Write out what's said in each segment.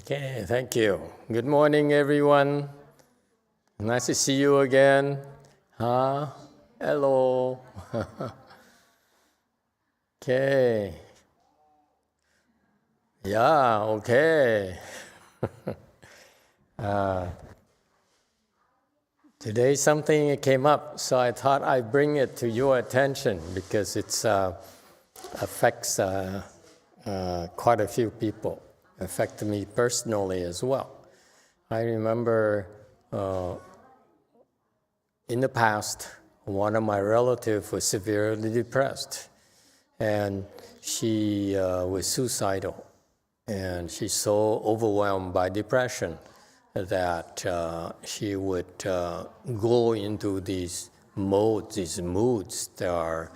Okay, thank you. Good morning, everyone. Nice to see you again. Hello. Okay. Yeah, okay. Today something came up, so I thought I'd bring it to your attention because it affects quite a few people. Affected me personally as well. I remember in the past, one of my relatives was severely depressed, and she was suicidal, and she's so overwhelmed by depression that she would go into these moods that are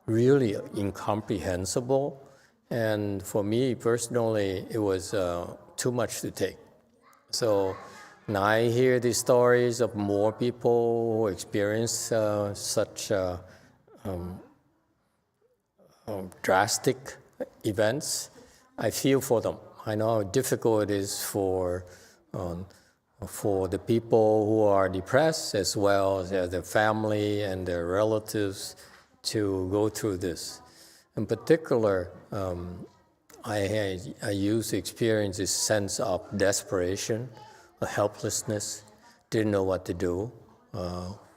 really incomprehensible. And for me personally, it was too much to take. So now I hear these stories of more people who experience such drastic events. I feel for them. I know how difficult it is for the people who are depressed as well as their family and their relatives to go through this. In particular, I used to experience this sense of desperation, helplessness, didn't know what to do.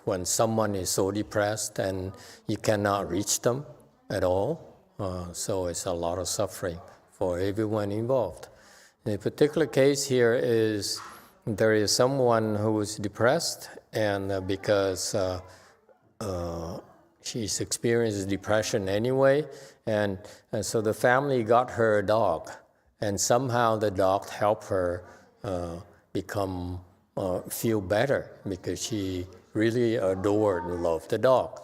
When someone is so depressed and you cannot reach them at all, so it's a lot of suffering for everyone involved. In a particular case here there is someone who is depressed, and because she's experienced depression anyway, and so the family got her a dog, and somehow the dog helped her feel better because she really adored and loved the dog.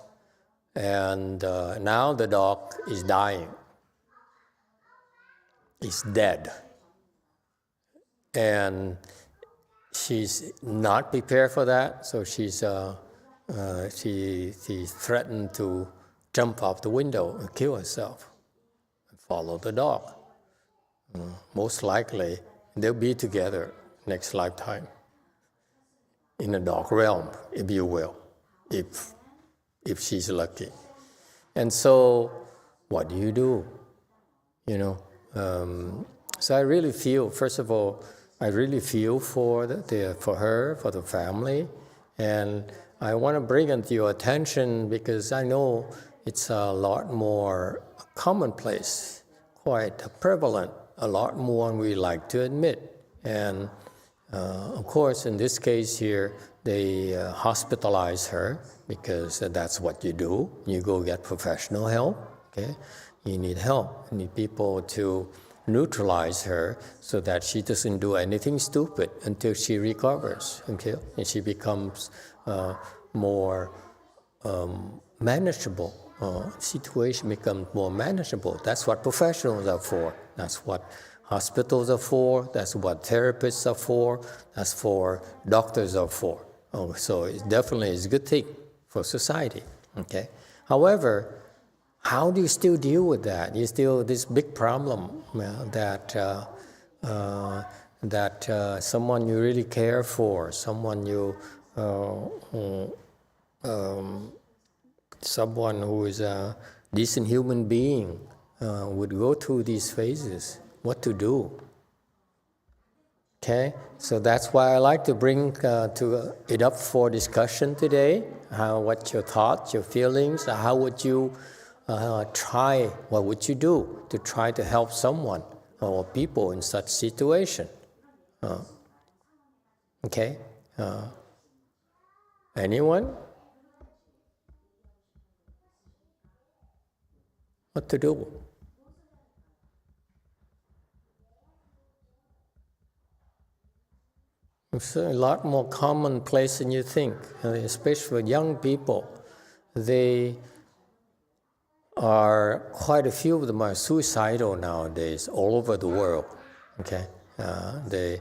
And now the dog is dying. It's dead. And she's not prepared for that, so she threatened to jump out the window and kill herself and follow the dog. Most likely, they'll be together next lifetime in the dog realm, if you will, if she's lucky. And so, what do? So I really feel, first of all, I really feel for her, for the family, and I want to bring it to your attention because I know it's a lot more commonplace, quite prevalent, a lot more than we like to admit. And of course, in this case here, they hospitalize her because that's what you do. You go get professional help, okay? You need help. You need people to neutralize her so that she doesn't do anything stupid until she recovers, okay? And she becomes more manageable. Situation becomes more manageable. That's what professionals are for. That's what hospitals are for. That's what therapists are for. That's for doctors are for. So it definitely is a good thing for society. Okay. However, how do you still deal with that? You still this big problem that someone you really care for, someone who is a decent human being would go through these phases. What to do? Okay, so that's why I like to bring it up for discussion today. What's your thoughts, your feelings? How would you try? What would you do to try to help someone or people in such situation? Okay, anyone? What to do? It's a lot more commonplace than you think, especially for young people. Quite a few of them are suicidal nowadays all over the world. Okay, the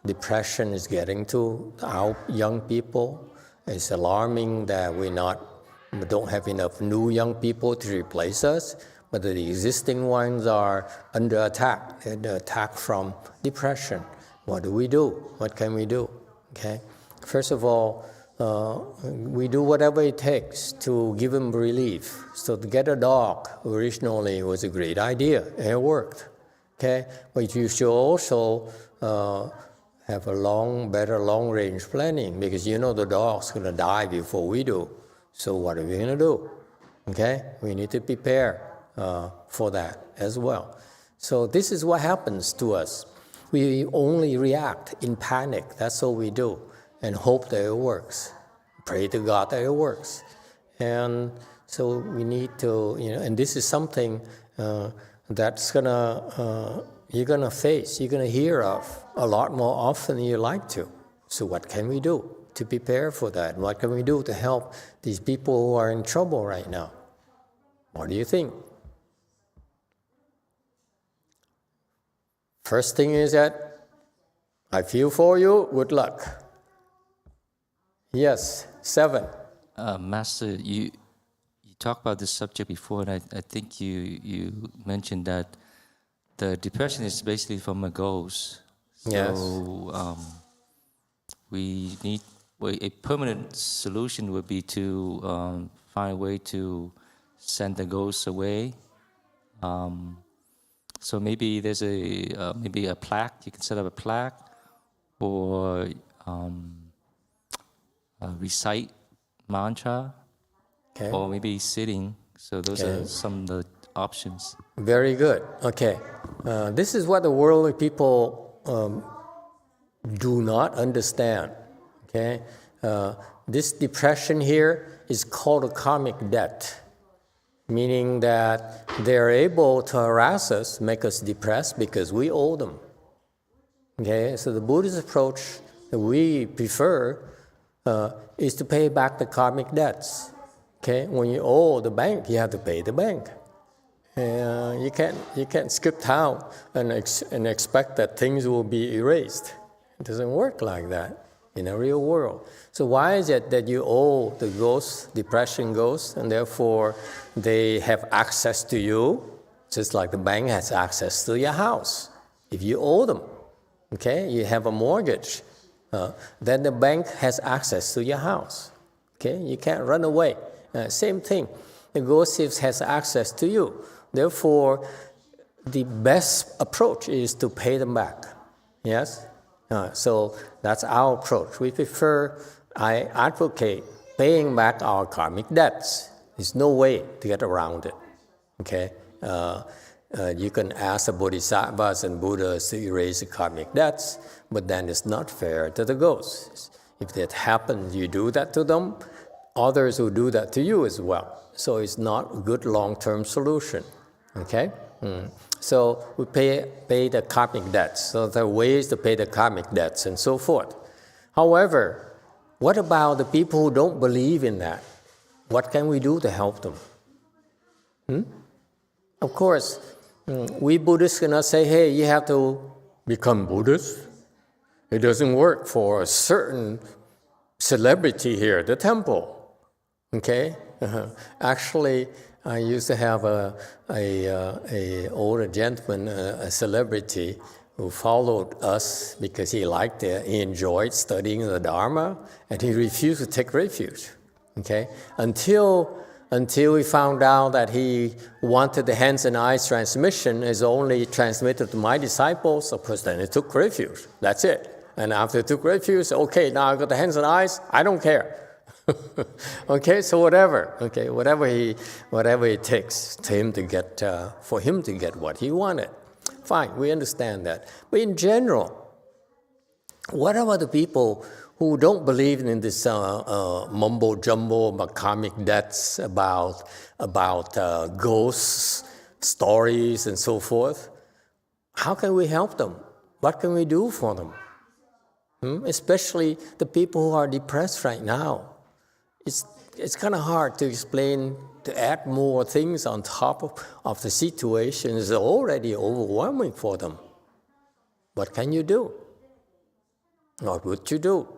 depression is getting to our young people. It's alarming that we don't have enough new young people to replace us. But the existing ones are under attack. They're under attack from depression. What do we do? What can we do? Okay. First of all, we do whatever it takes to give him relief. So to get a dog originally was a great idea, and it worked. Okay, but you should also have a better long-range planning, because you know the dog's going to die before we do. So what are we going to do? Okay, we need to prepare for that as well. So this is what happens to us. We only react in panic. That's all we do, and hope that it works. Pray to God that it works. And so we need to, and this is something that's you're gonna face, you're gonna hear of a lot more often than you like to. So what can we do to prepare for that? What can we do to help these people who are in trouble right now? What do you think? First thing is that I feel for you, good luck. Yes, 7. Master, you talked about this subject before, and I think you mentioned that the depression is basically from a ghost. So Yes. we need a permanent solution would be to find a way to send the ghosts away. So maybe there's maybe a plaque. You can set up a plaque, or recite mantra, Okay. or maybe sitting. So those are some of the options. Very good. Okay. This is what the worldly people do not understand. Okay. This depression here is called a karmic debt, meaning that they're able to harass us, make us depressed because we owe them. Okay. So the Buddhist approach that we prefer is to pay back the karmic debts. Okay. When you owe the bank, you have to pay the bank. You can't skip town and expect that things will be erased. It doesn't work like that in a real world. So why is it that you owe the ghosts, depression ghosts, and therefore they have access to you, just like the bank has access to your house? If you owe them, okay, you have a mortgage, then the bank has access to your house. Okay, you can't run away. Same thing, the ghost has access to you. Therefore, the best approach is to pay them back. Yes? So that's our approach. I advocate paying back our karmic debts. There's no way to get around it. Okay? You can ask the bodhisattvas and Buddhas to erase the karmic debts, but then it's not fair to the ghosts. If that happens, you do that to them, others will do that to you as well. So it's not a good long-term solution. Okay? So we pay the karmic debts. So there are ways to pay the karmic debts and so forth. However, what about the people who don't believe in that? What can we do to help them? Of course, we Buddhists cannot say, hey, you have to become Buddhist. It doesn't work for a certain celebrity here at the temple. Okay? Actually, I used to have a older gentleman, a celebrity, who followed us because he liked it. He enjoyed studying the Dharma, and he refused to take refuge. Okay, until we found out that he wanted the hands and eyes transmission is only transmitted to my disciples. Of course, then he took refuge. That's it. And after he took refuge, okay, now I got the hands and eyes. I don't care. Okay, so whatever it takes to him to get for him to get what he wanted. Fine, we understand that. But in general, what about the people who don't believe in this mumbo jumbo about karmic debts, about ghosts, stories, and so forth? How can we help them? What can we do for them? Especially the people who are depressed right now. It's kind of hard to explain, to add more things on top of the situation is already overwhelming for them. What can you do? What would you do?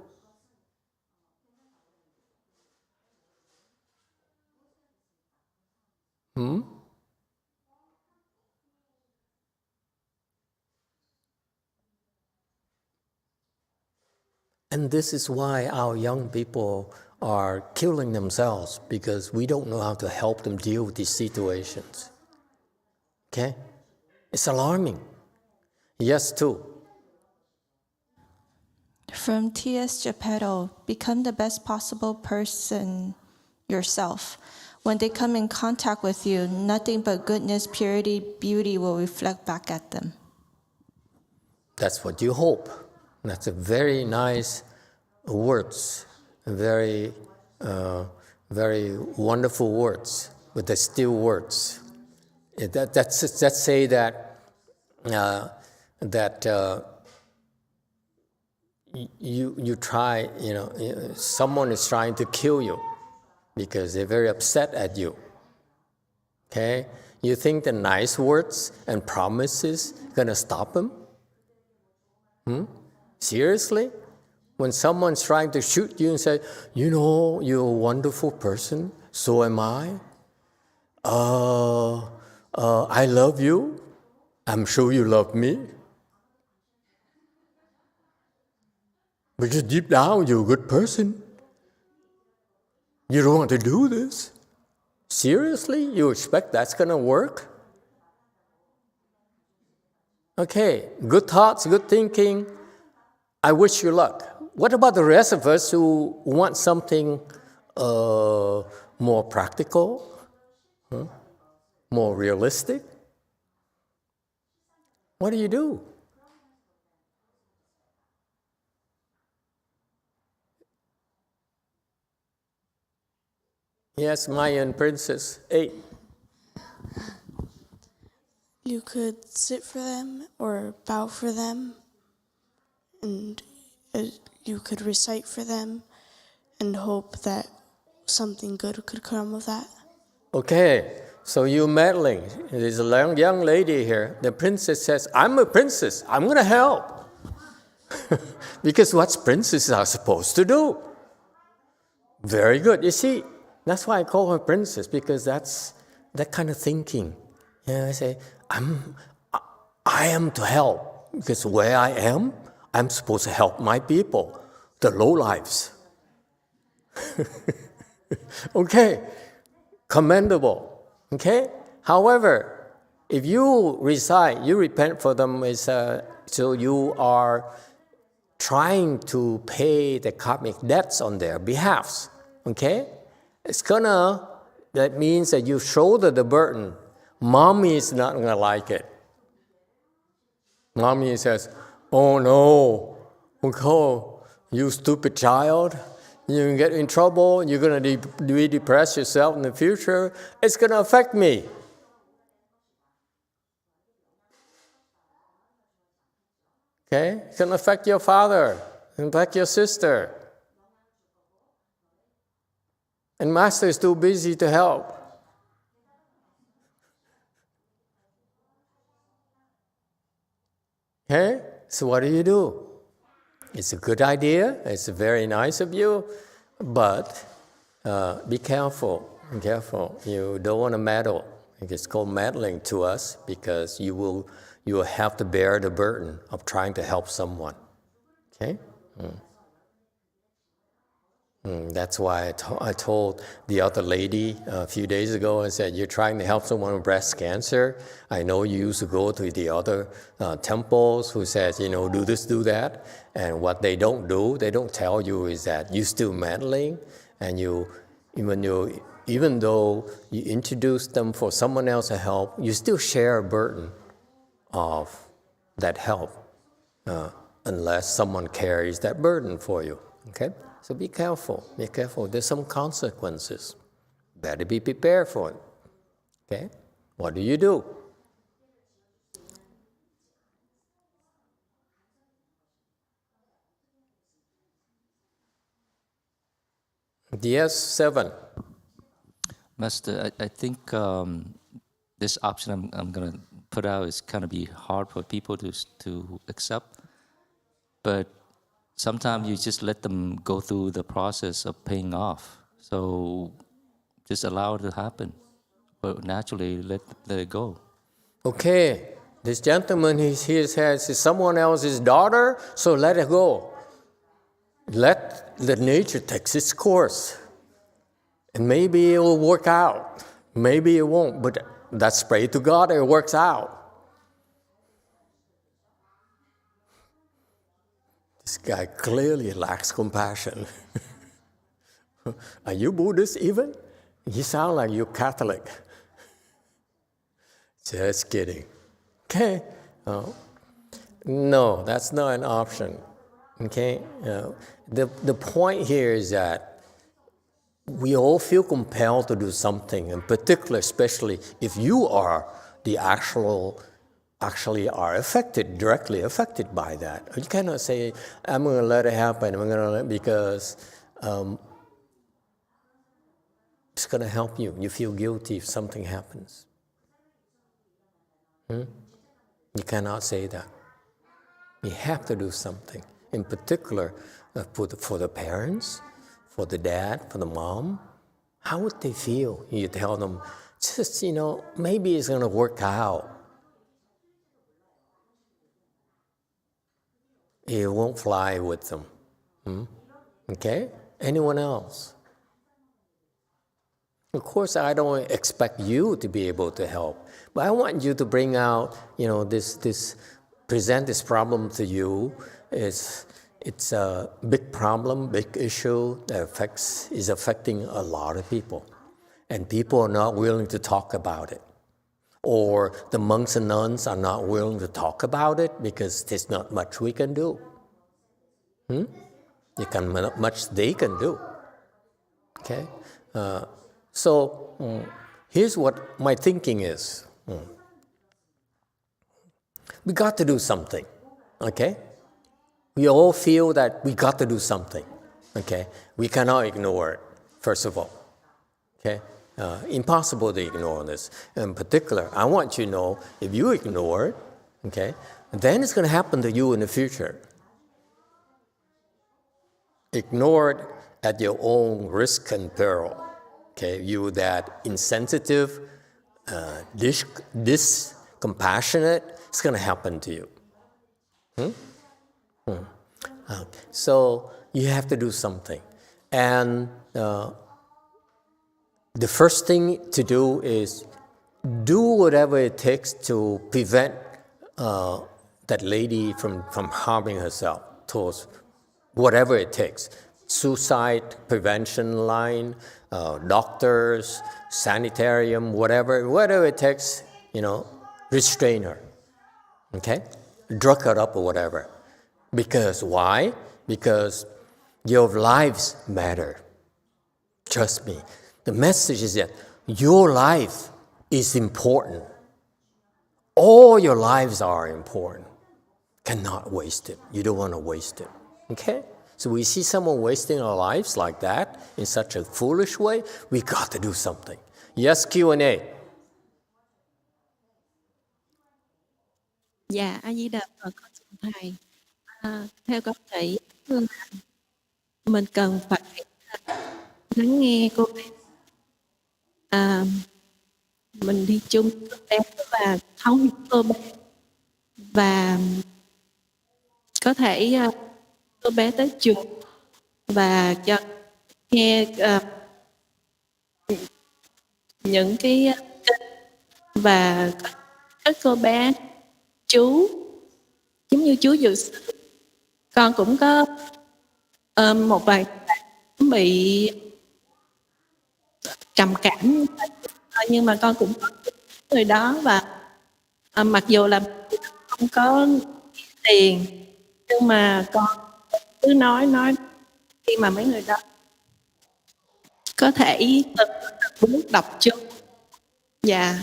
And this is why our young people are killing themselves, because we don't know how to help them deal with these situations. Okay? It's alarming. Yes, too. From T.S. Geppetto, become the best possible person yourself. When they come in contact with you, nothing but goodness, purity, beauty will reflect back at them. That's what you hope. That's a very nice words, very wonderful words, with the still words. Let's say that you try, someone is trying to kill you because they're very upset at you. Okay, you think the nice words and promises gonna stop them? Seriously? When someone's trying to shoot you and say, you're a wonderful person, so am I. I love you. I'm sure you love me. Because deep down, you're a good person. You don't want to do this. Seriously? You expect that's going to work? Okay, good thoughts, good thinking. I wish you luck. What about the rest of us who want something more practical, more realistic? What do you do? Yes, Mayan Princess 8. You could sit for them or bow for them, and you could recite for them and hope that something good could come of that. Okay, so you're meddling. There's a young lady here. The princess says, I'm a princess. I'm going to help. Because what princesses are supposed to do. Very good. You see, that's why I call her princess, because that's that kind of thinking. I say, I am to help, because where I am, I'm supposed to help my people, the lowlifes. Okay, commendable. Okay, however, if you recite, you repent for them, so you are trying to pay the karmic debts on their behalf. Okay, that means that you shoulder the burden. Mommy is not going to like it. Mommy says, oh no, you stupid child, you get in trouble, you're going to be depressed yourself in the future, it's going to affect me. Okay? It's going to affect your father, affect your sister. And Master is too busy to help. Okay? So what do? It's a good idea. It's very nice of you. But be careful. Be careful. You don't want to meddle. It's called meddling to us, because you will have to bear the burden of trying to help someone. Okay? That's why I told the other lady a few days ago, I said, you're trying to help someone with breast cancer. I know you used to go to the other temples who says, do this, do that. And what they don't do, they don't tell you, is that you're still meddling, and even though you introduce them for someone else to help, you still share a burden of that help, unless someone carries that burden for you. Okay? So be careful. Be careful. There's some consequences. Better be prepared for it. Okay? What do? DS7. Master, I think this option I'm going to put out is kind of be hard for people to accept. But sometimes you just let them go through the process of paying off. So just allow it to happen. But naturally, let it go. Okay. This gentleman, he says, is someone else's daughter, so let it go. let the nature take its course. And maybe it will work out. Maybe it won't, but let's pray to God it works out. This guy clearly lacks compassion. Are you Buddhist even? You sound like you're Catholic. Just kidding. Okay. No, that's not an option. Okay. The point here is that we all feel compelled to do something, in particular, especially if you are the actually are affected, directly affected by that. You cannot say, I'm going to let it happen, because it's going to help you. You feel guilty if something happens. You cannot say that. You have to do something. In particular, for the parents, for the dad, for the mom. How would they feel? You tell them, just, maybe it's going to work out. It won't fly with them. Okay? Anyone else? Of course, I don't expect you to be able to help, but I want you to bring out, present this problem to you. It's a big problem, big issue that is affecting a lot of people, and people are not willing to talk about it, or the monks and nuns are not willing to talk about it because there's not much we can do. Not much they can do. Okay. So here's what my thinking is. We got to do something, okay? We all feel that we got to do something, okay? We cannot ignore it, first of all, okay? Impossible to ignore this. In particular, I want you to know, if you ignore it, okay, then it's going to happen to you in the future. Ignore it at your own risk and peril. Okay, you that insensitive, discompassionate, it's going to happen to you. So you have to do something. And the first thing to do is do whatever it takes to prevent that lady from harming herself, towards whatever it takes. Suicide prevention line, doctors, sanitarium, whatever it takes, restrain her, okay? Drug her up or whatever. Because why? Because your lives matter. Trust me. The message is that your life is important. All your lives are important. Cannot waste it. You don't want to waste it, okay? So we see someone wasting our lives like that in such a foolish way, we got to do something. Yes, Q&A. Dạ, A Di Đà Phật, con xin thầy. Theo con nghĩ là mình cần phải lắng nghe cô bé. Mình đi chung với cô bé và thấu hiểu cô bé, và có thể cô bé tới trường và cho nghe những cái và các cô bé chú giống như chú dự sư. Con cũng có một vài bị trầm cảm, nhưng mà con cũng có người đó, và mặc dù là không có tiền, nhưng mà con cứ nói khi mà mấy người đó có thể từng bước đọc chú. Dạ.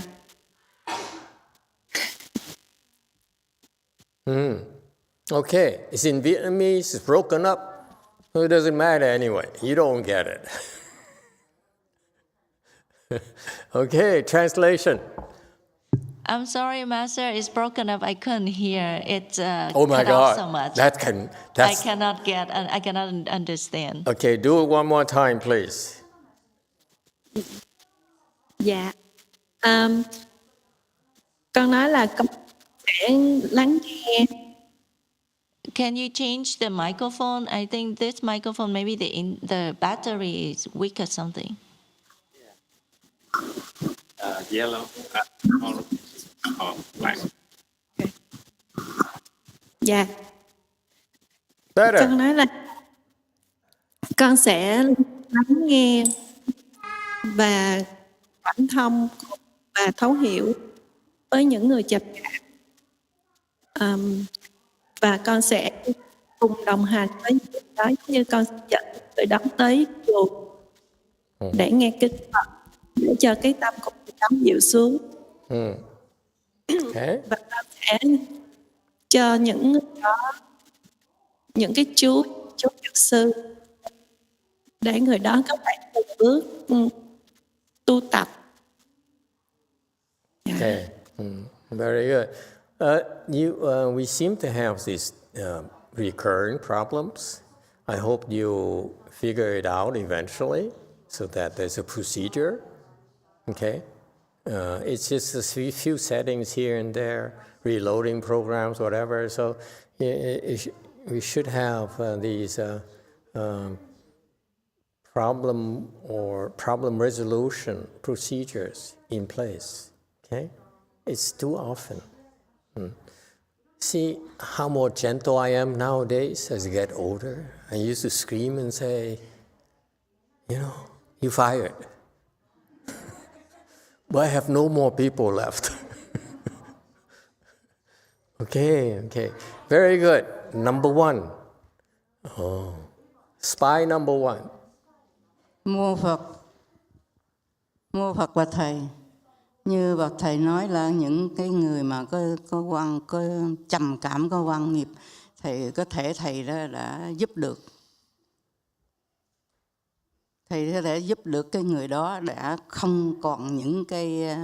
Okay, it's in Vietnamese, it's broken up. It doesn't matter anyway. You don't get it. Okay, translation. I'm sorry, Master. It's broken up. I couldn't hear. It Oh my cut off God, so much. that's... I cannot understand. Okay, do it one more time, please. Dạ. Con nói là con sẽ lắng nghe Can you change the microphone? I think this microphone, maybe the battery is weak or something. Yellow, black. Dạ, Better. con nói là con sẽ lắng nghe và cảm thông và thấu hiểu với những người chập cảm. Và con sẽ cùng đồng hành với những người đó, như con sẽ dẫn người đó tới chùa để nghe kinh Phật, để cho cái tâm của người đó dịu xuống. Okay. Và con sẽ cho những người đó những cái chú Dược sư để người đó có thể từng bước tu tập. Okay. Very good. We seem to have these recurring problems. I hope you figure it out eventually, so that there's a procedure. Okay. It's just a few settings here and there, reloading programs, whatever. So we should have these problem resolution procedures in place. Okay, it's too often. See how more gentle I am nowadays as I get older. I used to scream and say, you fired. But I have no more people left. Okay. Very good. Number one. Spy number one. Mô Phật và Thầy, như bậc Thầy nói là những cái người mà có trầm cảm, có quan nghiệp, Thầy có thể Thầy đã giúp được. Thầy có thể giúp được cái người đó đã không còn những cái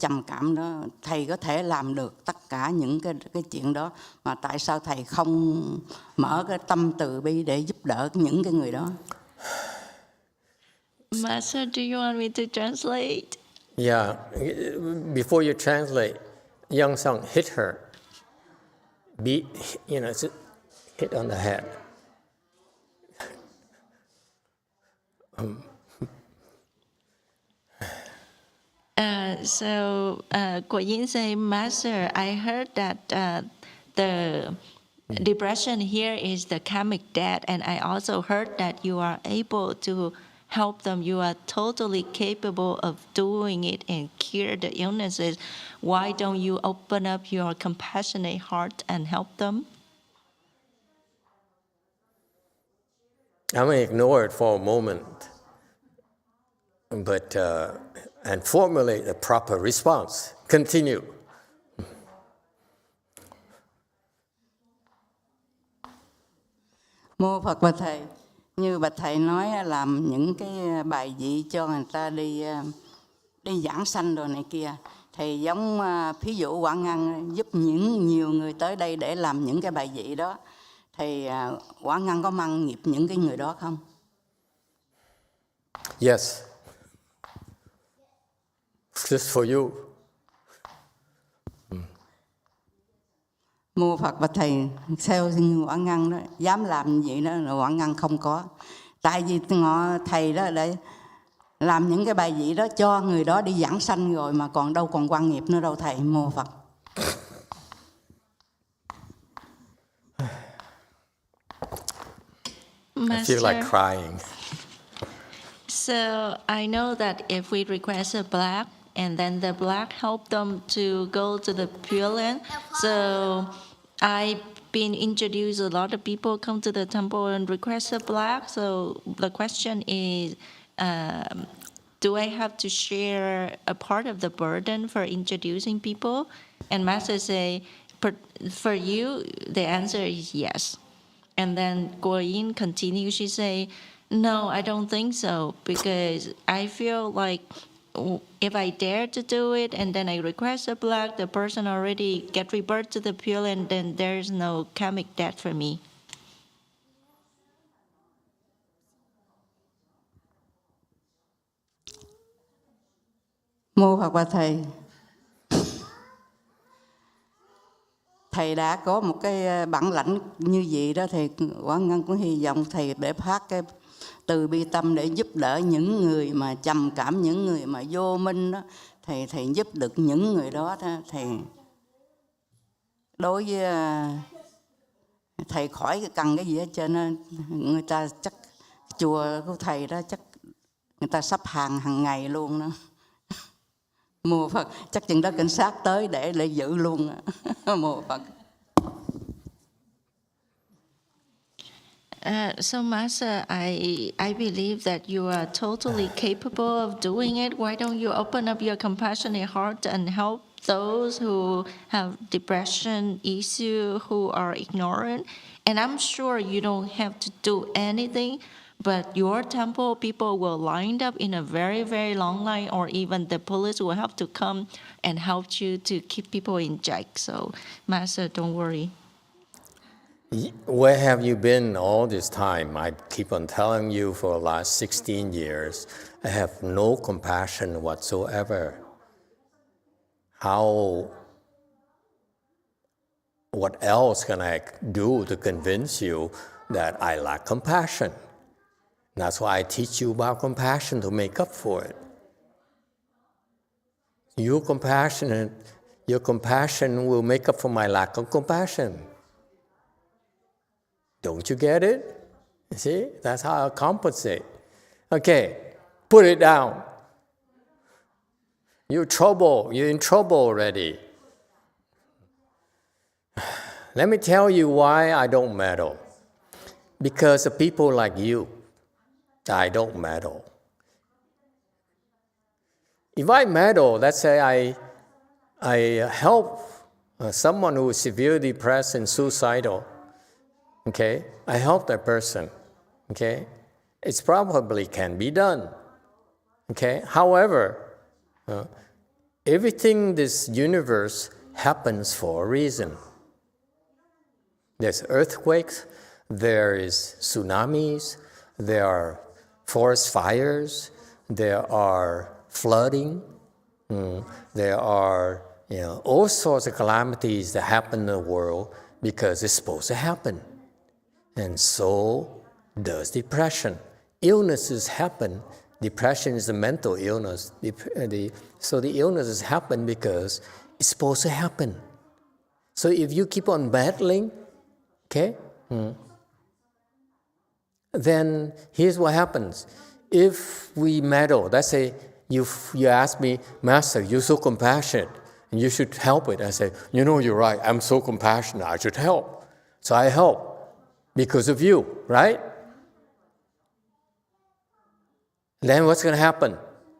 trầm cảm đó. Thầy có thể làm được tất cả những cái chuyện đó, mà tại sao Thầy không mở cái tâm từ bi để giúp đỡ những cái người đó? Master, do you want me to translate? Yeah. Before you translate, young son, hit her. Hit on the head. Guo Yin say, Master, I heard that the depression here is the karmic debt, and I also heard that you are able to help them. You are totally capable of doing it and cure the illnesses. Why don't you open up your compassionate heart and help them? I'm going to ignore it for a moment, but and formulate a proper response. Continue. Mô Phật và Thầy, như bạch Thầy nói làm những cái bài vị cho người ta đi giảng sanh đồ này kia, Thầy giống thí dụ Quảng Ngân giúp nhiều người tới đây để làm những cái bài vị đó, Thầy Quảng Ngân có mang nghiệp những cái người đó không? Yes. Just for you. Mô Phật và Thầy, theo Quảng Ngân đó, dám làm gì đó là Quảng Ngân không có. Tại vì Thầy đó để làm những cái bài vị đó cho người đó đi giảng sanh rồi, mà còn đâu còn quan nghiệp nữa đâu Thầy. Mô Phật. Master, I feel like crying. So I know that if we request a black, and then the black help them to go to the Pure Land. So I've been introduced, a lot of people come to the temple and request a black. So the question is, do I have to share a part of the burden for introducing people? And Master say, for you, the answer is yes. And then Guo Yin continues, she say, no, I don't think so, because I feel like if I dare to do it and then I request a black, the person already get rebirth to the Pure Land, then there's no karmic debt for me. Mô Phật và Thầy, thầy đã có một cái bản lãnh như vậy đó, thì Quảng Ngân cũng hy vọng thầy để phát cái từ bi tâm để giúp đỡ những người mà trầm cảm, những người mà vô minh đó, thầy giúp được những người đó. Thầy đối với thầy khỏi cần cái gì hết trơn, người ta chắc chùa của thầy đó chắc người ta sắp hàng ngày luôn đó. Mô Phật, chắc chừng đó cảnh sát tới để giữ luôn. Mô Phật. So Master, I believe that you are totally capable of doing it. Why don't you open up your compassionate heart and help those who have depression issue, who are ignorant? And I'm sure you don't have to do anything, but your temple people will line up in a very, very long line, or even the police will have to come and help you to keep people in check. So Master, don't worry. Where have you been all this time? I keep on telling you for the last 16 years, I have no compassion whatsoever. What else can I do to convince you that I lack compassion? That's why I teach you about compassion, to make up for it. Your compassion will make up for my lack of compassion. Don't you get it? You see, that's how I compensate. Okay, put it down. You're in trouble already. Let me tell you why I don't meddle. Because of people like you, I don't meddle. If I meddle, let's say I help someone who is severely depressed and suicidal, okay, I help that person, okay, it probably can be done, okay. However, everything in this universe happens for a reason. There's earthquakes, there is tsunamis, there are forest fires, there are flooding, there are all sorts of calamities that happen in the world because it's supposed to happen. And so does depression. Illnesses happen. Depression is a mental illness. So the illnesses happen because it's supposed to happen. So if you keep on battling, okay, then here's what happens. If we meddle, let's say you ask me, Master, you're so compassionate and you should help it. I say, you're right, I'm so compassionate, I should help. So I help because of you, right? Then what's going to happen?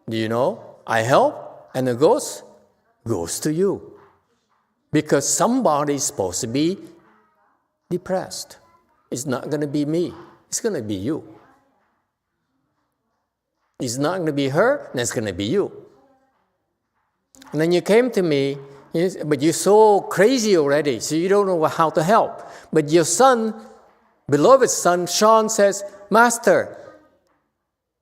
Do you know? I help and it goes to you. Because somebody's supposed to be depressed. It's not going to be me. It's going to be you. It's not going to be her, and it's going to be you. And then you came to me, but you're so crazy already, so you don't know how to help. But your son, beloved son, Sean says, Master,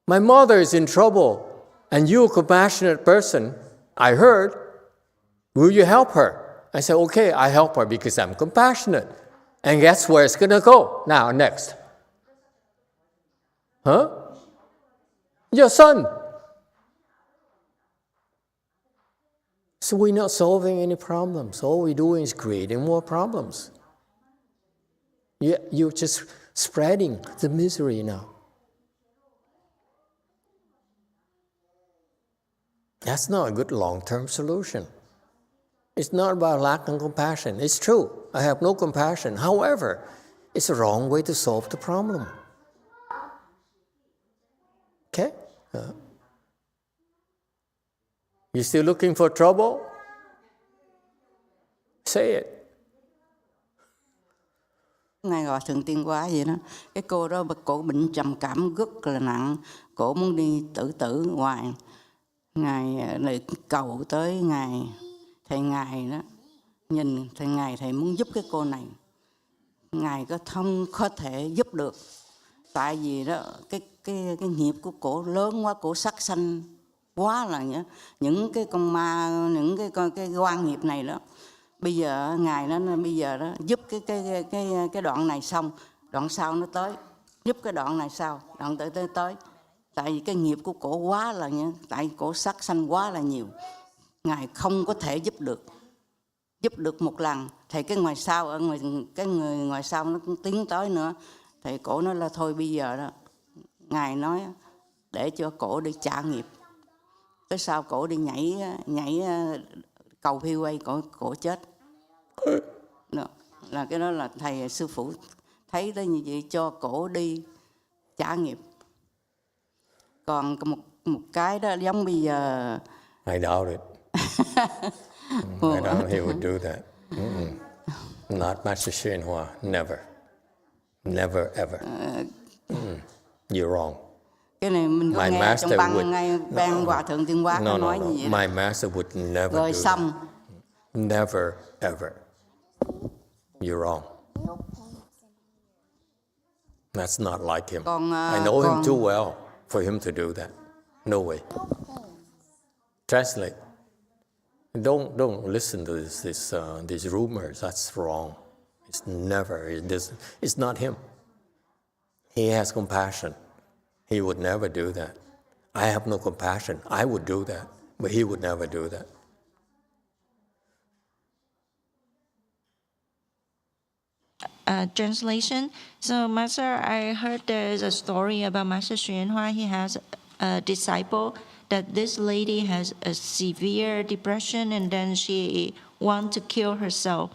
my mother is in trouble, and you're a compassionate person, I heard. Will you help her? I said, okay, I help her because I'm compassionate. And guess where it's going to go? Now, next. Huh? Your son. So we're not solving any problems. All we're doing is creating more problems. You're just spreading the misery now. That's not a good long-term solution. It's not about lack of compassion. It's true. I have no compassion. However, it's the wrong way to solve the problem. Okay? You still looking for trouble? Say it. Ngài Hòa Thượng Tiên Hóa vậy đó. Cái cô đó cổ bệnh trầm cảm rất là nặng. Cổ muốn đi tự tử hoài. Ngài lại cầu tới Ngài. Thầy Ngài đó. Nhìn thầy Ngài, thầy muốn giúp cái cô này. Ngài có thể giúp được. Tại vì đó cái nghiệp của cổ lớn quá, cổ sát sanh quá là những cái con ma, những cái quan nghiệp này đó. bây giờ ngài nó bây giờ đó giúp cái đoạn này xong, đoạn sau nó tới, giúp cái đoạn này sau, đoạn tới. Tại vì cái nghiệp của cổ quá là nhá, tại cổ sát sanh quá là nhiều, ngài không có thể giúp được một lần. Thì cái ngoài sau ở cái người ngoài sau nó cũng tiến tới nữa, thì cổ nói là thôi bây giờ đó ngài nói để cho cổ đi trả nghiệp. Cái sau cổ đi nhảy cầu phi quay, cổ chết. Đó, là cái đó là thầy sư phụ thấy tới như vậy cho cổ đi trả nghiệp. Còn một cái đó giống bây giờ I doubt it. I doubt he would do that. Not Master YongHua. Never. Never ever. You're wrong. Cái này mình có nghe trong băng ngay ban Hòa Thượng Tuyên Hóa có nói như vậy. My master would never rồi do xong. that. Never ever. You're wrong. That's not like him. I know him too well for him to do that. No way. Translate. Don't listen to these rumors. That's wrong. It's never. It's not him. He has compassion. He would never do that. I have no compassion. I would do that, but he would never do that. Translation. So, Master, I heard there's a story about Master YongHua. He has a disciple that this lady has a severe depression and then she wants to kill herself.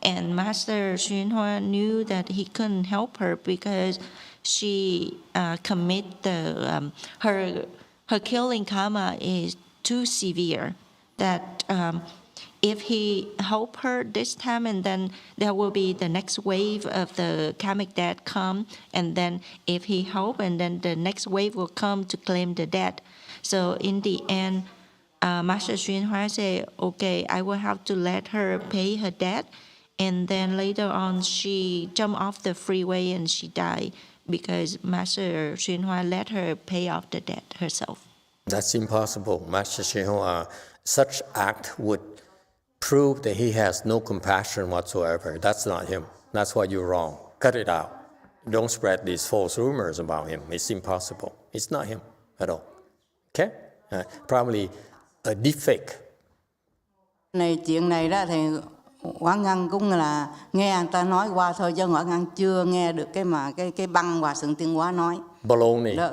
And Master YongHua knew that he couldn't help her because she commit her killing karma is too severe. That if he help her this time, and then there will be the next wave of the karmic debt come, and then if he help, and then the next wave will come to claim the debt. So in the end, Master YongHua said, okay, I will have to let her pay her debt. And then later on, she jumped off the freeway and she died because Master YongHua let her pay off the debt herself. That's impossible. Master YongHua, such act would prove that he has no compassion whatsoever. That's not him. That's why you're wrong. Cut it out. Don't spread these false rumors about him. It's impossible. It's not him at all. Okay? Probably a deep fake. Chuyện này đó thì Quảng Ngân cũng là nghe người ta nói qua thôi, chứ Quảng Ngân chưa nghe được cái băng Hòa Thượng Tuyên Hóa nói. Baloney. Đó,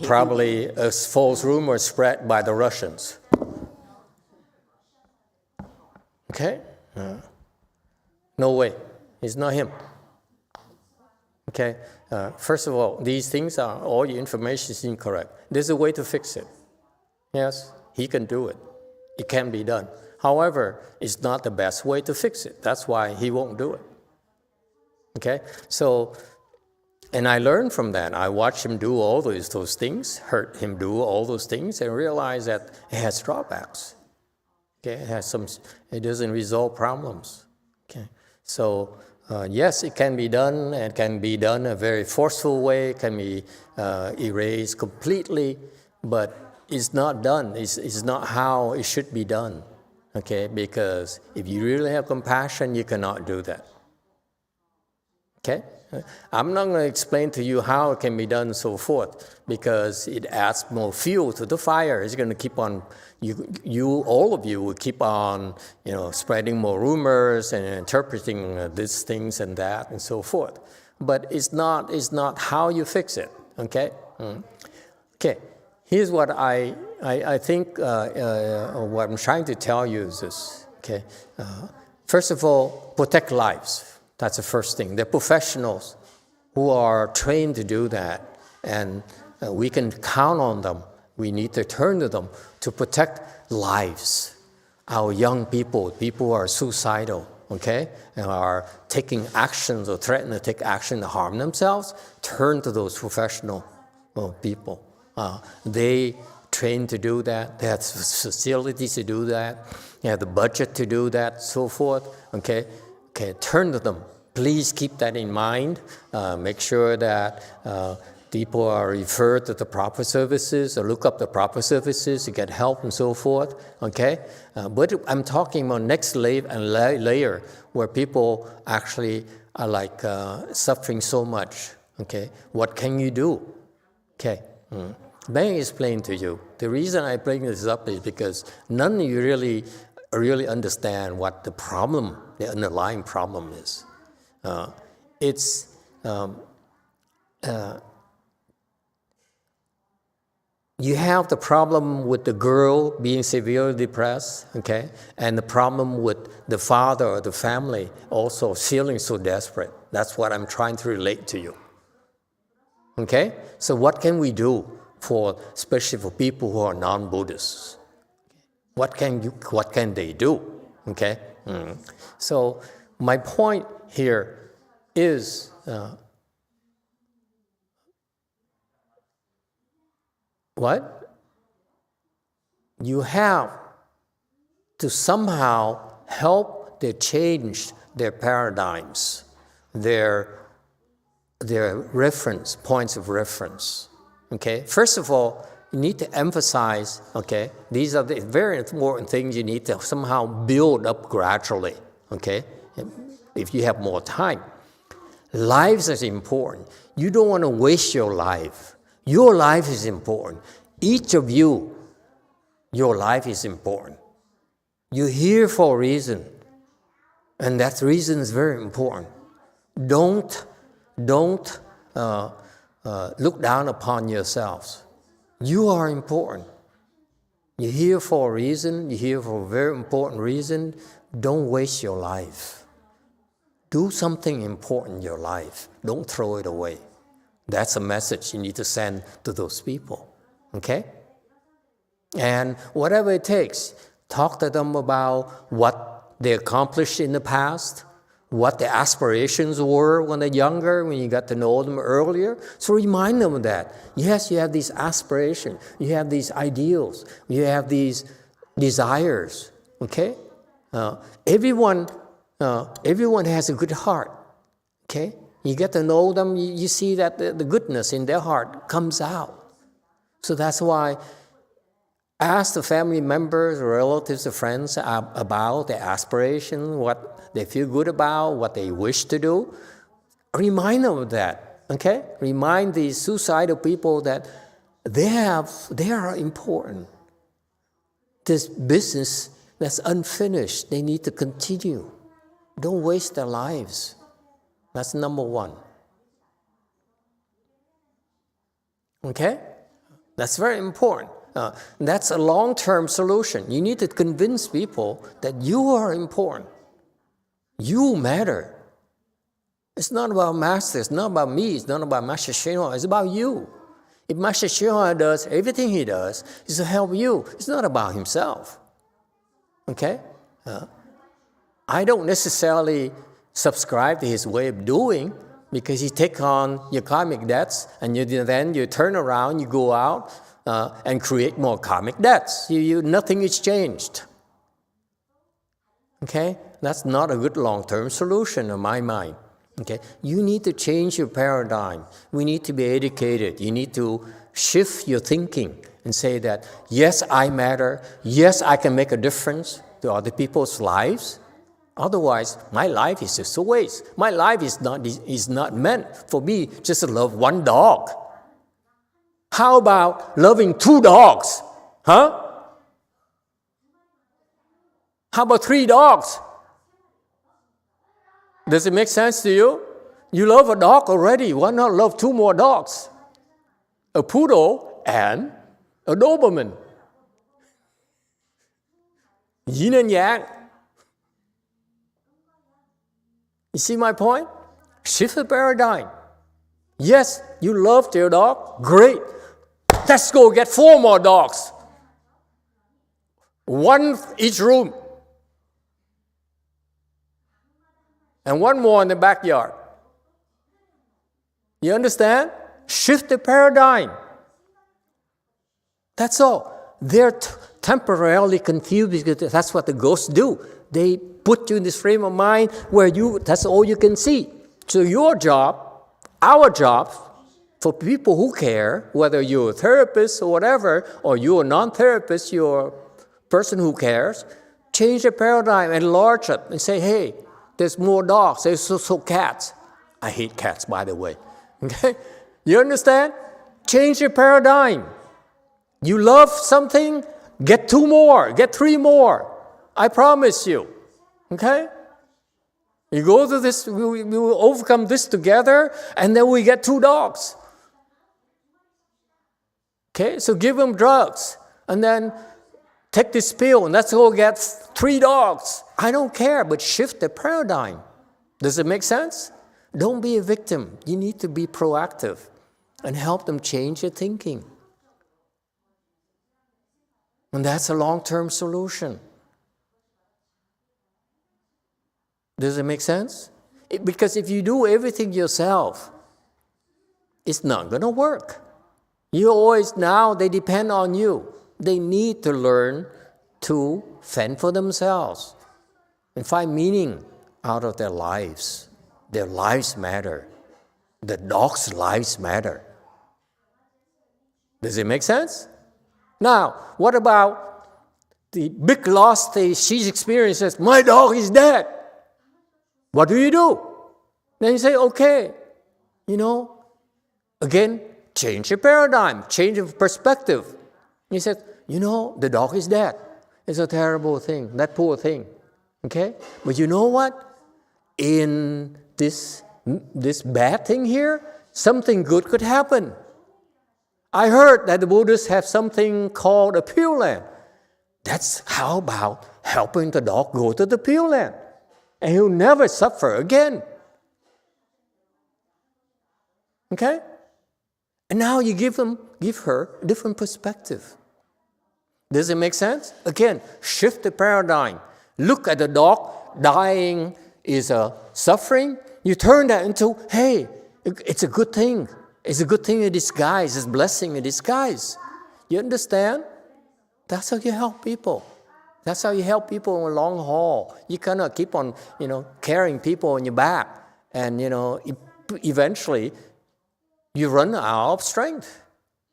probably a false rumor spread by the Russians. Okay? No way. It's not him. Okay? First of all, these things are, all your information is incorrect. There's a way to fix it. Yes, he can do it. It can be done. However, it's not the best way to fix it. That's why he won't do it. Okay? So, and I learned from that. I watched him do all those things, heard him do all those things, and realized that it has drawbacks. Okay? It doesn't resolve problems. Okay? So, yes, it can be done, and can be done in a very forceful way, can be erased completely, but it's not done. It's not how it should be done. Okay, because if you really have compassion, you cannot do that. Okay? I'm not going to explain to you how it can be done and so forth, because it adds more fuel to the fire. It's going to keep on, all of you will keep on, spreading more rumors and interpreting these things and that and so forth. But it's not how you fix it. Okay? Okay. Here's what I think, what I'm trying to tell you is this, okay? First of all, protect lives. That's the first thing. They're professionals who are trained to do that, and we can count on them. We need to turn to them to protect lives. Our young people who are suicidal, okay, and are taking actions or threaten to take action to harm themselves, turn to those professional people. They train to do that. They have facilities to do that. They have the budget to do that, so forth. Okay, turn to them. Please keep that in mind. Make sure that people are referred to the proper services or look up the proper services to get help and so forth, okay? But I'm talking about next layer where people actually are like suffering so much, okay? What can you do? Okay, let me explain to you. The reason I bring this up is because none of you really understand what the problem, the underlying problem is. You have the problem with the girl being severely depressed, okay? And the problem with the father or the family also feeling so desperate. That's what I'm trying to relate to you. Okay? So what can we do especially for people who are non-Buddhists? What can they do? Okay? So my point here is what? You have to somehow help them change their paradigms, their reference, points of reference. Okay? First of all, you need to emphasize, okay, these are the very important things you need to somehow build up gradually, okay, if you have more time. Lives is important. You don't want to waste your life. Your life is important. Each of you, your life is important. You're here for a reason, and that reason is very important. Don't look down upon yourselves. You are important. You're here for a reason. You're here for a very important reason. Don't waste your life. Do something important in your life. Don't throw it away. That's a message you need to send to those people. Okay? And whatever it takes, talk to them about what they accomplished in the past, what their aspirations were when they're younger, when you got to know them earlier. So remind them of that. Yes, you have these aspirations, you have these ideals, you have these desires, okay? Everyone has a good heart, okay? You get to know them, you see that the goodness in their heart comes out. So that's why ask the family members, relatives, or friends about their aspirations, what they feel good about, what they wish to do. Remind them of that, okay? Remind these suicidal people that they are important. This business that's unfinished, they need to continue. Don't waste their lives. That's number one. Okay? That's very important. That's a long-term solution. You need to convince people that you are important. You matter. It's not about Master. It's not about me. It's not about Master YongHua. It's about you. If Master YongHua does everything he does is to help you, it's not about himself. Okay? I don't necessarily subscribe to his way of doing because he takes on your karmic debts and then you turn around, you go out and create more karmic debts. Nothing is changed. Okay? That's not a good long-term solution in my mind. Okay? You need to change your paradigm. We need to be educated. You need to shift your thinking and say that, yes, I matter. Yes, I can make a difference to other people's lives. Otherwise, my life is just a waste. My life is not meant for me just to love one dog. How about loving 2 dogs? Huh? How about 3 dogs? Does it make sense to you? You love a dog already. Why not love 2 more dogs? A poodle and a Doberman. Yin and yang. You see my point? Shift the paradigm. Yes, you loved your dog. Great. Let's go get 4 more dogs. 1 each room. And 1 more in the backyard. You understand? Shift the paradigm. That's all. They're temporarily confused because that's what the ghosts do. They put you in this frame of mind where that's all you can see. So your job, our job, For people who care, whether you're a therapist or whatever, or you're a non-therapist, you're a person who cares, change the paradigm, enlarge it, and say, hey, there's more dogs, there's also cats. I hate cats, by the way. Okay? You understand? Change the paradigm. You love something, get 2 more, get 3 more. I promise you. Okay? You go to this, we will overcome this together, and then we get 2 dogs. Okay, so give them drugs, and then take this pill, and let's go get 3 dogs. I don't care, but shift the paradigm. Does it make sense? Don't be a victim. You need to be proactive and help them change their thinking. And that's a long-term solution. Does it make sense? Because if you do everything yourself, it's not going to work. You always, now they depend on you. They need to learn to fend for themselves and find meaning out of their lives. Their lives matter. The dogs' lives matter. Does it make sense? Now, what about the big loss she experiences? My dog is dead. What do? Then you say, okay, again, change the paradigm, change the perspective. He said, the dog is dead. It's a terrible thing, that poor thing. Okay? But you know what? In this bad thing here, something good could happen. I heard that the Buddhists have something called a Pure Land. How about helping the dog go to the Pure Land? And he'll never suffer again. Okay? And now you give her a different perspective. Does it make sense? Again, shift the paradigm. Look at the dog dying is a suffering. You turn that into, hey, it's a good thing. It's a good thing in disguise. It's a blessing in disguise. You understand? That's how you help people. That's how you help people in a long haul. You cannot keep on, carrying people on your back. And, eventually you run out of strength.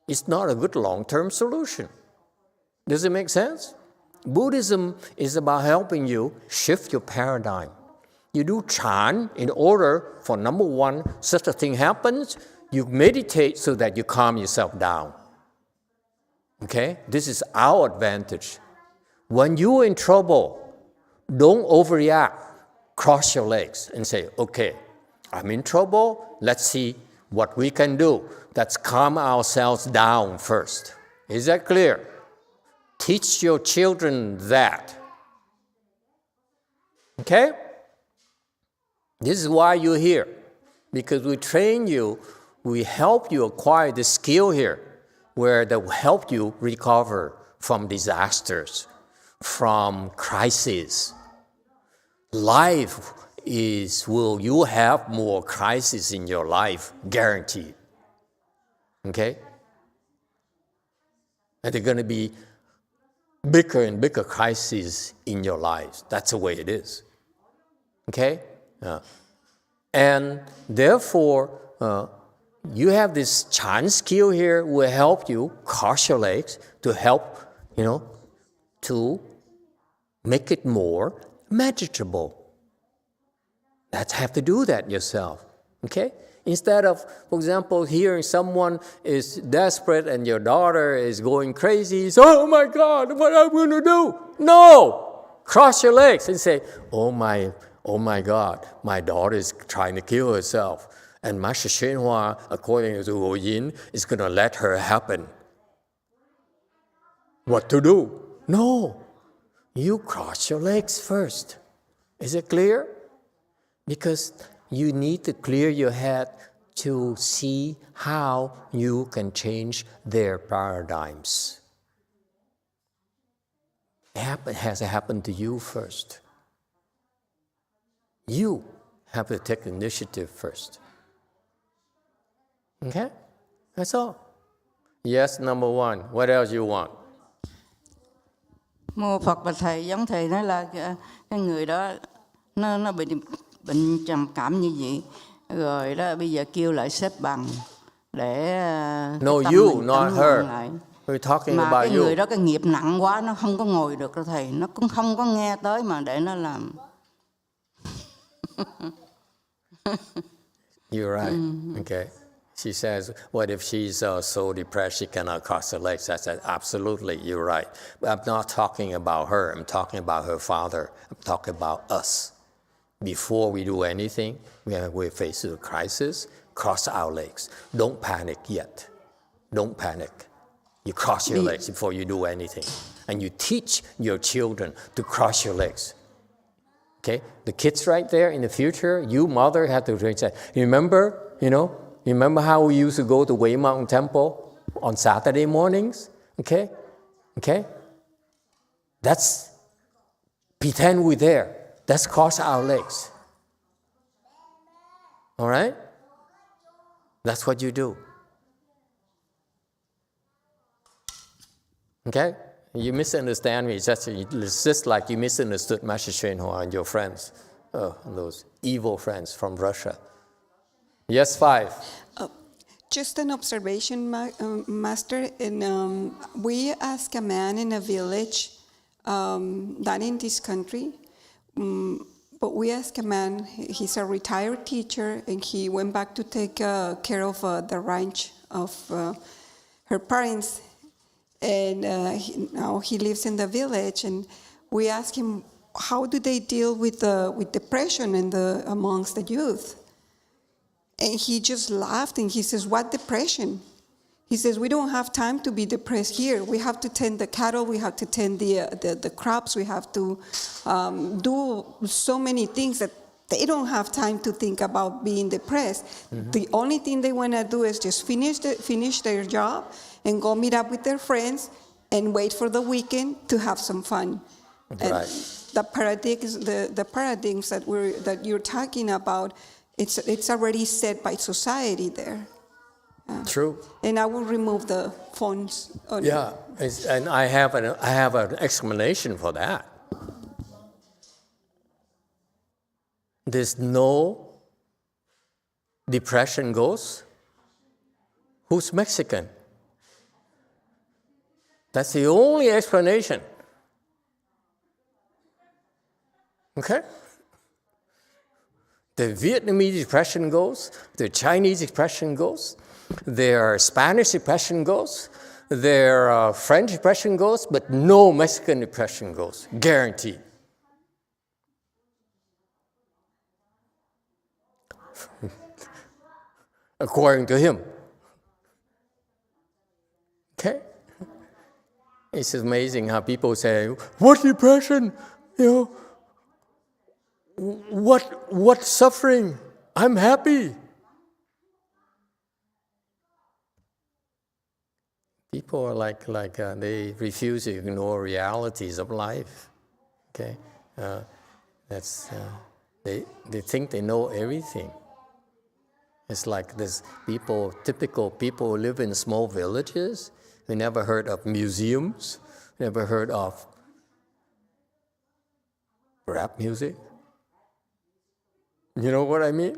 It's not a good long-term solution. Does it make sense? Buddhism is about helping you shift your paradigm. You do chant in order for, number one, such a thing happens, you meditate so that you calm yourself down. Okay? This is our advantage. When you're in trouble, don't overreact. Cross your legs and say, okay, I'm in trouble. Let's see what we can do. Let's calm ourselves down first. Is that clear? Teach your children that. Okay? This is why you're here. Because we train you, we help you acquire the skill here, where that will help you recover from disasters, from crises. You have more crises in your life, guaranteed. Okay? And they're going to be bigger and bigger crises in your lives. That's the way it is. Okay? And therefore, you have this chant skill here will help you cross your legs to help, to make it more manageable. Have to do that yourself. Okay? Instead of, for example, hearing someone is desperate and your daughter is going crazy, so, oh my God, what am I going to do? No! Cross your legs and say, oh my God, my daughter is trying to kill herself. And Master YongHua, according to Wu Yin, is going to let her happen. What to do? No. You cross your legs first. Is it clear? Because you need to clear your head to see how you can change their paradigms. It has to happen to you first. You have to take initiative first. Okay? That's all. Yes, number one. What else you want? Mô Phật và Thầy, giống Thầy nói là cái người đó nó bị bệnh trầm cảm như vậy. Rồi đó bây giờ kêu lại xếp bằng. để No, tâm you, mình not tĩnh her. lặng lại. We're talking Mà about cái người you. đó cái nghiệp nặng quá, nó không có ngồi được đâu thầy, nó cũng không có nghe tới mà để nó làm. You're right. Okay. She says, what if she's so depressed she cannot cross her legs? I said, absolutely, you're right. But I'm not talking about her. I'm talking about her father. I'm talking about us. Before we do anything, we're faced with a crisis, cross our legs. Don't panic yet. Don't panic. You cross your legs before you do anything. And you teach your children to cross your legs. Okay? The kids right there in the future, you mother have to say, remember how we used to go to Way Mountain Temple on Saturday mornings? Okay? Okay? That's, pretend we're there. Let's cross our legs. All right? That's what you do. Okay? You misunderstand me. It's just like you misunderstood Master YongHua and your friends. Those evil friends from Russia. Yes, 5. Just an observation, Master. And we asked a man in a village, not in this country, but we asked a man, he's a retired teacher, and he went back to take care of the ranch of her parents. And now he lives in the village. And we asked him, how do they deal with depression amongst the youth? And he just laughed and he says, what depression? He says, we don't have time to be depressed here. We have to tend the cattle, we have to tend the crops, we have to do so many things that they don't have time to think about being depressed. Mm-hmm. The only thing they want to do is just finish their job and go meet up with their friends and wait for the weekend to have some fun. Right. And the paradigms that you're talking about, it's already set by society there. True. And I will remove the phones. Yeah, and I have an explanation for that. There's no depression goes. Who's Mexican? That's the only explanation. Okay? The Vietnamese depression goes, the Chinese depression goes, their Spanish depression goes, their French depression goes, but no Mexican depression goes, guaranteed. According to him. Okay? It's amazing how people say, what depression? What suffering? I'm happy. People are like they refuse to ignore realities of life. Okay, they think they know everything. It's like this typical people who live in small villages. They never heard of museums, never heard of rap music. You know what I mean?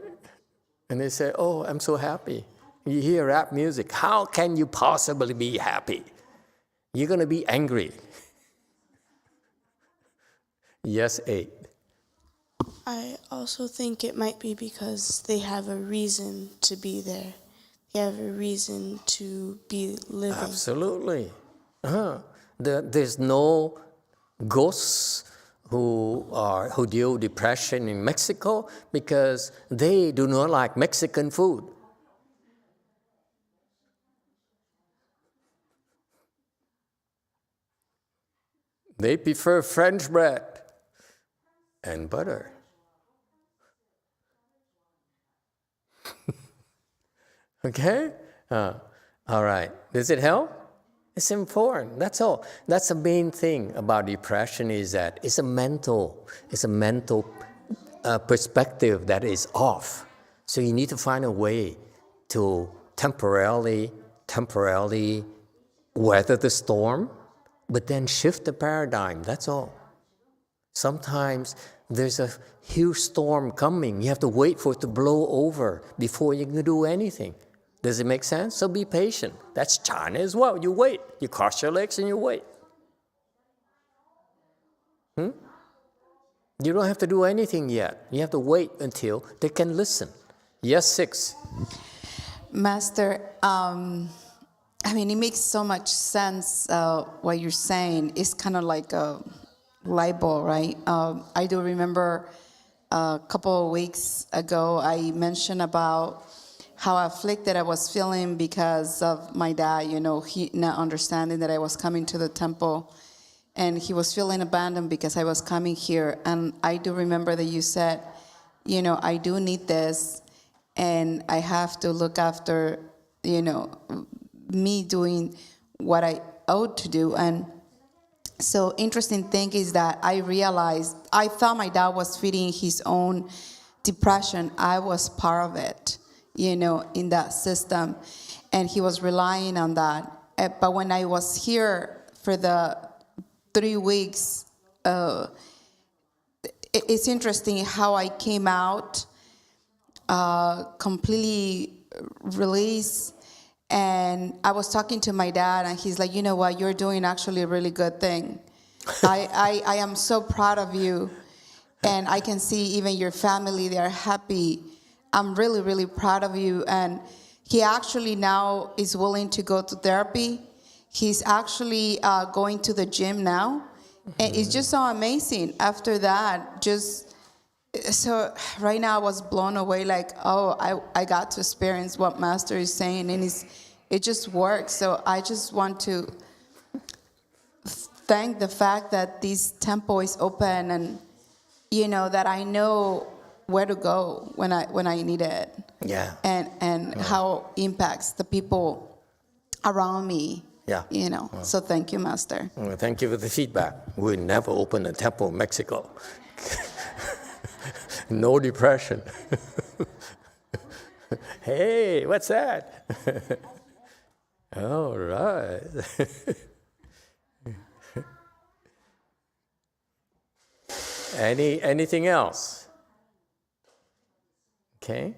And they say, oh, I'm so happy. You hear rap music. How can you possibly be happy? You're going to be angry. Yes, 8. I also think it might be because they have a reason to be there. They have a reason to be living. Absolutely. There's no ghosts who deal with depression in Mexico because they do not like Mexican food. They prefer French bread and butter. Okay? All right. Does it help? It's important. That's all. That's the main thing about depression is that it's a mental perspective that is off. So you need to find a way to temporarily weather the storm, but then shift the paradigm. That's all. Sometimes there's a huge storm coming. You have to wait for it to blow over before you can do anything. Does it make sense? So be patient. That's jhana as well. You wait. You cross your legs and you wait. You don't have to do anything yet. You have to wait until they can listen. Yes, 6. Master, I mean, it makes so much sense what you're saying. It's kind of like a light bulb, right? I do remember a couple of weeks ago, I mentioned about how afflicted I was feeling because of my dad, he not understanding that I was coming to the temple. And he was feeling abandoned because I was coming here. And I do remember that you said, I do need this. And I have to look after, me doing what I ought to do. And so interesting thing is that I realized, I thought my dad was feeding his own depression. I was part of it, in that system. And he was relying on that. But when I was here for the 3 weeks, it's interesting how I came out completely released. And I was talking to my dad, and he's like, you know what, you're doing actually a really good thing. I am so proud of you. And I can see even your family, they're happy. I'm really, really proud of you. And he actually now is willing to go to therapy. He's actually going to the gym now. And it's just so amazing. After that, so right now I was blown away, like, I got to experience what Master is saying, and it just works. So I just want to thank the fact that this temple is open, and that I know where to go when I need it. Yeah. And how it impacts the people around me. Yeah. So thank you, Master. Well, thank you for the feedback. We'll never open a temple in Mexico. No depression. Hey, what's that? All right. Anything else? Okay.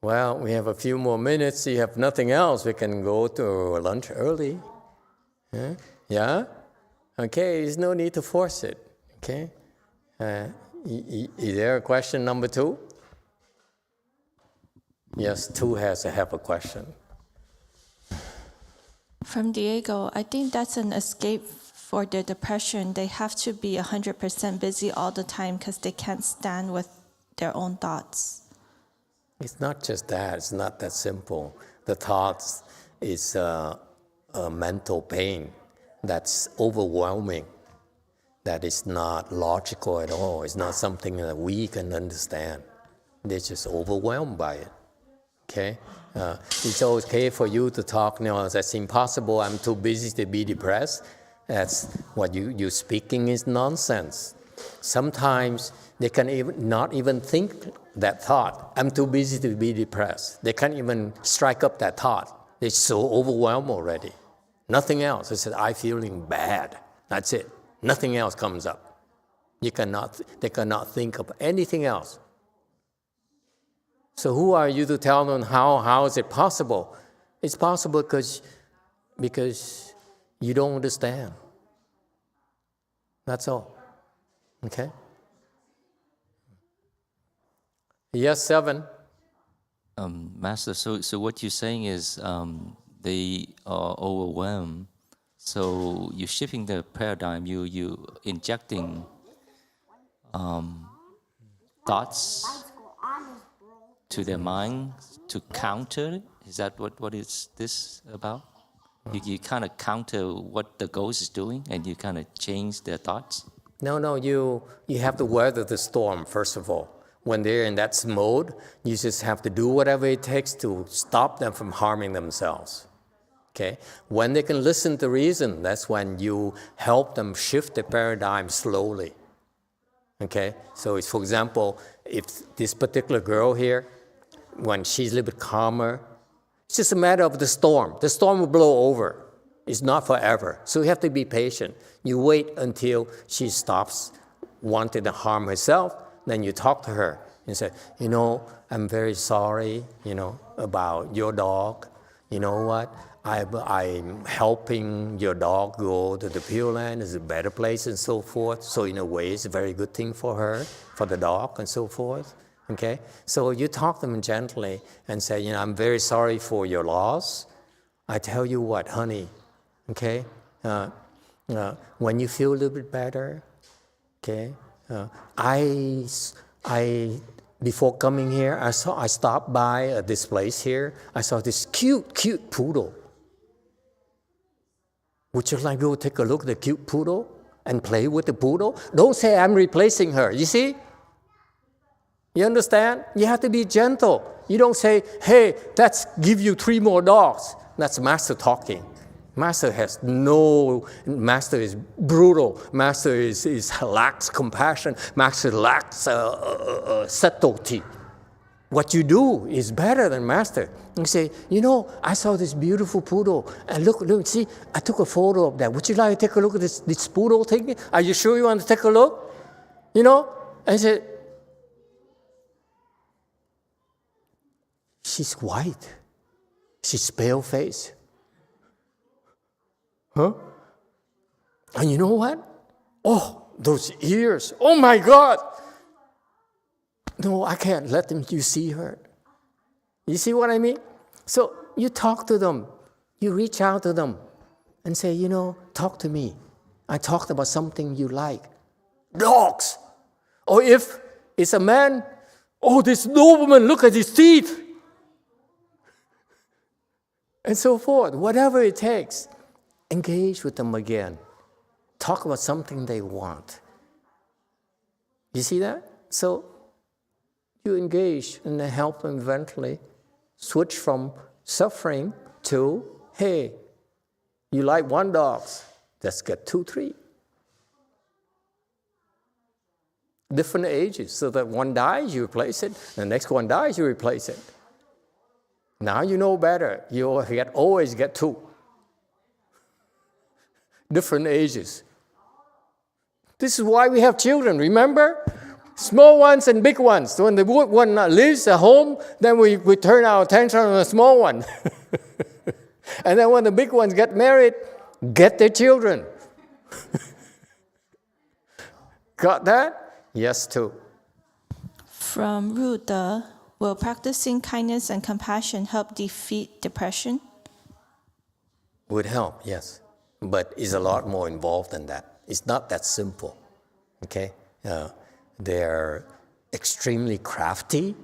Well, we have a few more minutes. You have nothing else. We can go to lunch early. Yeah? Okay, there's no need to force it. Okay? Is there a question number 2? Yes, 2 has to have a question. From Diego, I think that's an escape for their depression. They have to be 100% busy all the time because they can't stand with their own thoughts. It's not just that. It's not that simple. The thoughts is a mental pain that's overwhelming, that is not logical at all. It's not something that we can understand. They're just overwhelmed by it. Okay? It's okay for you to talk, that's impossible, I'm too busy to be depressed. That's what you're speaking is nonsense. Sometimes they can not even think that thought. I'm too busy to be depressed. They can't even strike up that thought. They're so overwhelmed already. Nothing else. They said, I'm feeling bad. That's it. Nothing else comes up. They cannot think of anything else. So who are you to tell them how is it possible? It's possible because you don't understand. That's all. Okay? Yes, 7. Master, so what you're saying is they are overwhelmed. So you're shifting the paradigm. You injecting thoughts to their mind to counter it. Is that what is this about? You kind of counter what the ghost is doing, and you kind of change their thoughts. No, you have to weather the storm first of all. When they're in that mode, you just have to do whatever it takes to stop them from harming themselves. Okay? When they can listen to reason, that's when you help them shift the paradigm slowly. Okay? So it's, for example, if this particular girl here, when she's a little bit calmer, it's just a matter of the storm. The storm will blow over. It's not forever. So you have to be patient. You wait until she stops wanting to harm herself, then you talk to her and say, you know, I'm very sorry, you know, about your dog. You know what? I'm helping your dog go to the Pure Land. It's a better place and so forth. So in a way, it's a very good thing for her, for the dog and so forth. Okay? So you talk to them gently and say, you know, I'm very sorry for your loss. I tell you what, honey, okay? When you feel a little bit better, okay? Before coming here, I stopped by this place here. I saw this cute poodle. Would you like to go take a look at the cute poodle and play with the poodle? Don't say I'm replacing her. You see? You understand? You have to be gentle. You don't say, hey, let's give you 3 more dogs. That's master talking. Master is brutal. Master lacks compassion. Master lacks subtlety. What you do is better than master. You say, you know, I saw this beautiful poodle. And look, see, I took a photo of that. Would you like to take a look at this poodle thing? Are you sure you want to take a look? You know? And I said, she's white. She's pale-faced. Huh? And you know what? Oh, those ears. Oh, my God. No, I can't let you see her. You see what I mean? So you talk to them. You reach out to them and say, you know, talk to me. I talked about something you like. Dogs. Or if it's a man, oh, this nobleman, look at his teeth. And so forth. Whatever it takes. Engage with them again. Talk about something they want. You see that? So you engage and then help them eventually switch from suffering to, hey, you like 1 dog, let's get 2, 3. Different ages, so that one dies, you replace it. The next one dies, you replace it. Now you know better. You always get 2. Different ages. This is why we have children, remember? Small ones and big ones. When the big one leaves the home, then we turn our attention on the small one. And then when the big ones get married, get their children. Got that? Yes, too. From Ruda, will practicing kindness and compassion help defeat depression? Would help, yes. But it's a lot more involved than that. It's not that simple, okay? They're extremely crafty.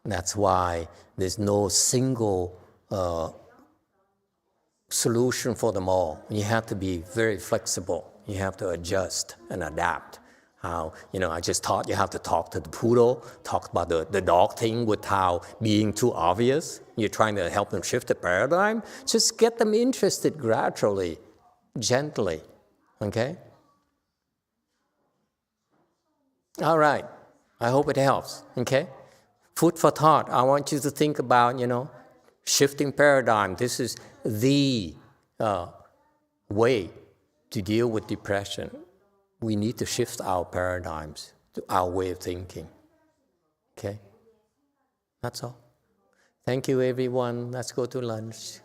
That's why there's no single solution for them all. You have to be very flexible. You have to adjust and adapt. How, you know, I just taught you how to talk to the poodle, talk about the dog thing with how being too obvious. You're trying to help them shift the paradigm. Just get them interested gradually, gently, okay? All right. I hope it helps, okay? Food for thought. I want you to think about, you know, shifting paradigm. This is the way to deal with depression. We need to shift our paradigms to our way of thinking, okay? That's all. Thank you, everyone. Let's go to lunch.